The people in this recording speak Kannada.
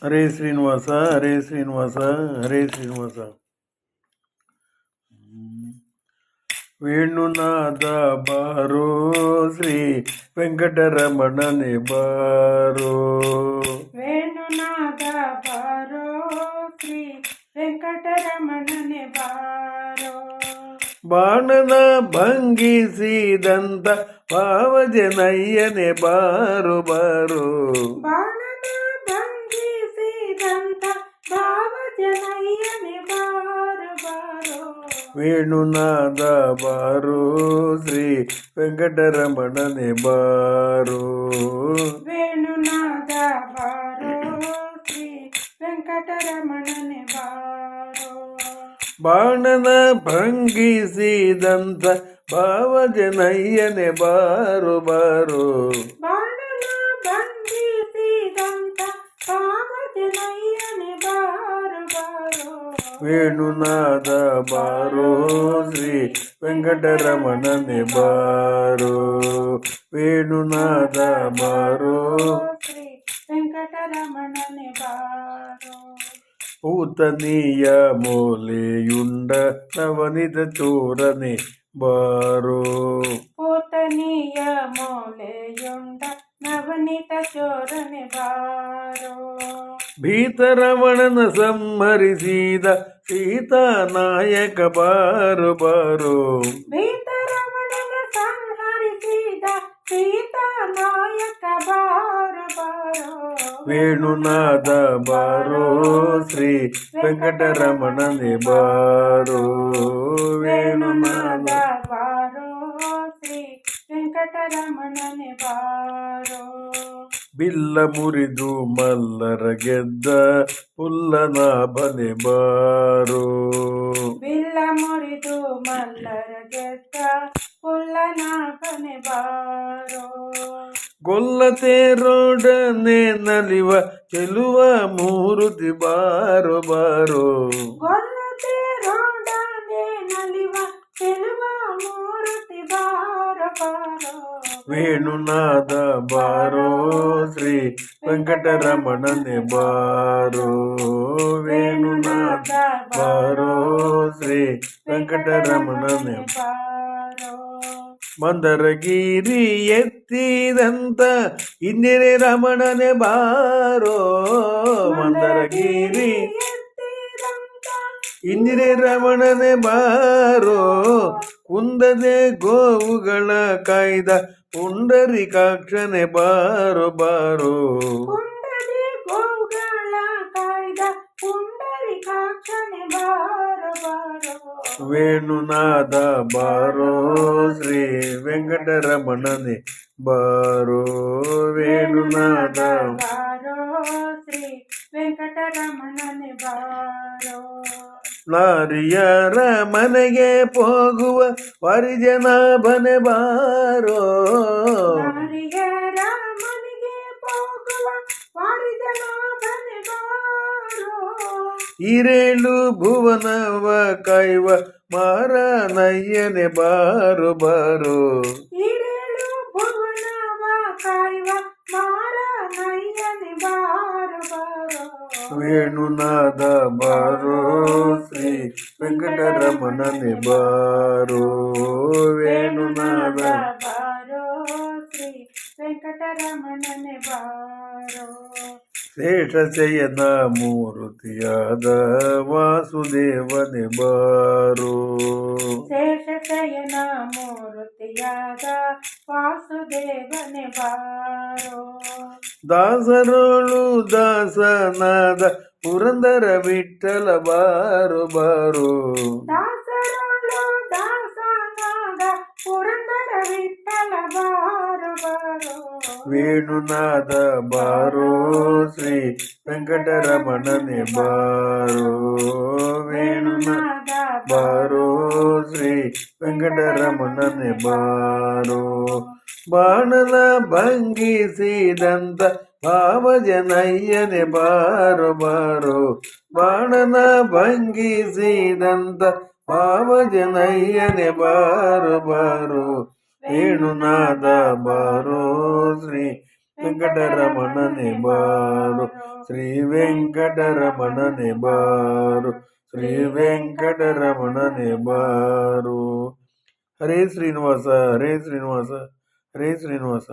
ಹರೇ ಶ್ರೀನಿವಾಸ, ಹರೇ ಶ್ರೀನಿವಾಸ, ಹರೇ ಶ್ರೀನಿವಾಸ. ವೇಣುನಾದ ಬಾರೋ ಶ್ರೀ ವೆಂಕಟರಮಣನೆ ಬಾರೋ. ವೇಣುನಾದ ಬಾರೋ ಶ್ರೀ ವೆಂಕಟರಮಣನೆ ಬಾರೋ. ಬಾಣನ ಭಂಗಿಸಿದಂತ ಭಾವಜನಯ್ಯನೆ ಬಾರೋ ಬಾರೋ. ಬಾಣನ ಭಂಗಿಸಿದಂತ ಭಾವಜನಯ್ಯನೆ ಬಾರೋ ಬಾರೋ. ವೇಣುನಾದ ಬಾರೋ ಶ್ರೀ ವೆಂಕಟರಮಣನೆ ಬಾರೋ. ವೇಣುನಾದ ಬಾರೋ ಶ್ರೀ ವೆಂಕಟರಮಣನೆ ಬಾರೋ. ಬಾಣನ ಭಂಗಿಸಿದಂತ ಭಾವಜನಯ್ಯನೆ ಬಾರೋ ಬಾರೋ. ಬಾಣನ ಭಂಗಿಸಿದಂತ ಭಾವಜನಯ್ಯನೆ ಬಾರೋ ಬಾರೋ. ವೇಣುನಾದ ಬಾರೋ ಶ್ರೀ ವೆಂಕಟರಮಣನೆ ಬಾರೋ. ವೇಣುನಾದ ಬಾರೋ ಶ್ರೀ ವೆಂಕಟರಮಣನೆ ಬಾರೋ. ಪೂತನಿಯ ಮೂಲೆಯುಂಡ ನವನಿತ ಚೋರನೆ ಬಾರೋ. ಪೂತನಿಯ ಮೂಲೆಯುಂಡ ನವನಿತ ಚೋರನೆ ಬಾರೋ. ಭೀತರಮಣನ ಸಂಹರಿಸಿದ ಸೀತಾನಾಯಕ ಬಾರೋ ಬಾರೋ. ಭೀತರಮಣನ ಸಂಹರಿಸಿದ ಸೀತಾನಾಯಕ ಬಾರೋ ಬಾರೋ. ವೇಣುನಾದ ಬಾರೋ ಶ್ರೀ ವೆಂಕಟರಮಣನೆ ಬಾರೋ. ವೇಣುನಾದ ಬಾರೋ ಶ್ರೀ ವೆಂಕಟರಮಣನೆ ಬಾರೋ. ಬಿಲ್ಲ ಮುರಿದು ಮಲ್ಲರ ಗೆದ್ದ ಪುಲ್ಲನಾಭನೆ ಬಾರೋ. ಬಿಲ್ಲ ಮುರಿದು ಮಲ್ಲರ ಗೆದ್ದ ಪುಲ್ಲನಾಭನೆ ಬಾರೋ. ಗೊಲ್ಲತೇರೊಡನೆ ನಲಿವ ಚೆಲುವ ಮೂರುತಿ ಬಾರೋ ಬಾರೋ. ಗೊಲ್ಲತೇರೊಡನೆ ನಲಿವ ಚೆಲುವ ಮೂರುತಿ ಬಾರೋ ಬಾರೋ. ವೇಣುನಾದ ಬಾರೋ ಶ್ರೀ ವೆಂಕಟರಮಣನೆ ಬಾರೋ. ವೇಣುನಾದ ಬಾರೋ ಶ್ರೀ ವೆಂಕಟರಮಣನೆ ಬಾರೋ. ಮಂದರಗಿರಿ ಎತ್ತಿದಂತ ಇಂದಿರೆ ರಮಣನೆ ಬಾರೋ. ಮಂದರಗಿರಿ ಇಂದಿರೆ ರಮಣನೆ ಬಾರೋ. ಕುಂದದೆ ಗೋವುಗಳ ಕಾಯ್ದ ಪುಂಡರಿಕಾಕ್ಷನೆ ಬಾರೋ ಬಾರೋ. ಕುಂದದೆ ಗೋವುಗಳ ಕಾಯ್ದ ಪುಂಡರಿಕಾಕ್ಷನೆ ಬಾರೋ ಬಾರೋ. ವೇಣುನಾದ ಬಾರೋ ಶ್ರೀ ವೆಂಕಟರಮಣನೆ ಬಾರೋ. ವೇಣುನಾದ ಬಾರೋ ಶ್ರೀ ವೆಂಕಟರಮಣನೆ ಬಾರೋ. ನಾರಿಯರ ಮನೆಗೆ ಹೋಗುವ ಪರಿಜನಾಭನೆ ಬಾರೋ. ನಾರಿಯರ ಮನೆಗೆ ಹೋಗುವ ಪರಿಜನಾಭನೆ ಬಾರೋ. ಹಿರೇಳು ಭುವನವ ಕಾಯುವ ಮಾರನಯ್ಯನೆ ಬಾರೋ ಬಾರೋ. ಹಿರೇಳು ಭುವನವ ಕಾಯುವ ಮಾರನಯ್ಯನೆ ಬಾರೋ ಬಾರೋ. ವೇಣುನಾದ ಬಾರೋ ಶ್ರೀ ವೆಂಕಟರಮಣನೆ ಬಾರೋ. ವೇಣುನಾದ ಬಾರೋ ಶ್ರೀ ವೆಂಕಟರಮಣನೆ ಬಾರೋ. ಶೇಷಶಯನ ಮೂರ್ತಿಯಾದ ವಾಸುದೇವನೆ ಬಾರೋ. ಶೇಷಶಯನ ಮೂರ್ತಿಯಾದ ವಾಸುದೇವನೆ ಬಾರೋ. ದಾಸರೋಳು ದಾಸನಾದ ಪುರಂದರ ವಿಠಲ ಬಾರೋ ಬಾರೋ. ದಾಸರೋಳು ದಾಸನಾದ ಪುರಂದರ ವಿಠಲ ಬಾರೋ ಬಾರೋ. ವೇಣುನಾದ ಬಾರೋ ಶ್ರೀ ವೆಂಕಟರಮಣನೆ ಬಾರೋ. ವೇಣುನಾದ ಬಾರೋ ಶ್ರೀ ವೆಂಕಟರಮಣನೆ ಬಾರೋ. ಬಾಣನ ಭಂಗಿಸಿದಂತ ಭಾವಜನಯ್ಯನೆ ಬಾರೋ ಬಾರೋ. ಬಾಣನ ಭಂಗಿಸಿದಂತ ಭಾವಜನಯ್ಯನೆ ಬಾರೋ ಬಾರೋ. ವೇಣುನಾದ ಬಾರೋ ಶ್ರೀ ವೆಂಕಟರಮಣನೆ ಬಾರೋ. ಶ್ರೀ ವೆಂಕಟರಮಣನೆ ಬಾರು, ಶ್ರೀ ವೆಂಕಟರಮಣನೆ ಬಾರು. ಹರೇ ಶ್ರೀನಿವಾಸ, ಹರೇ ಶ್ರೀನಿವಾಸ, ಹರೇ ಶ್ರೀನಿವಾಸ.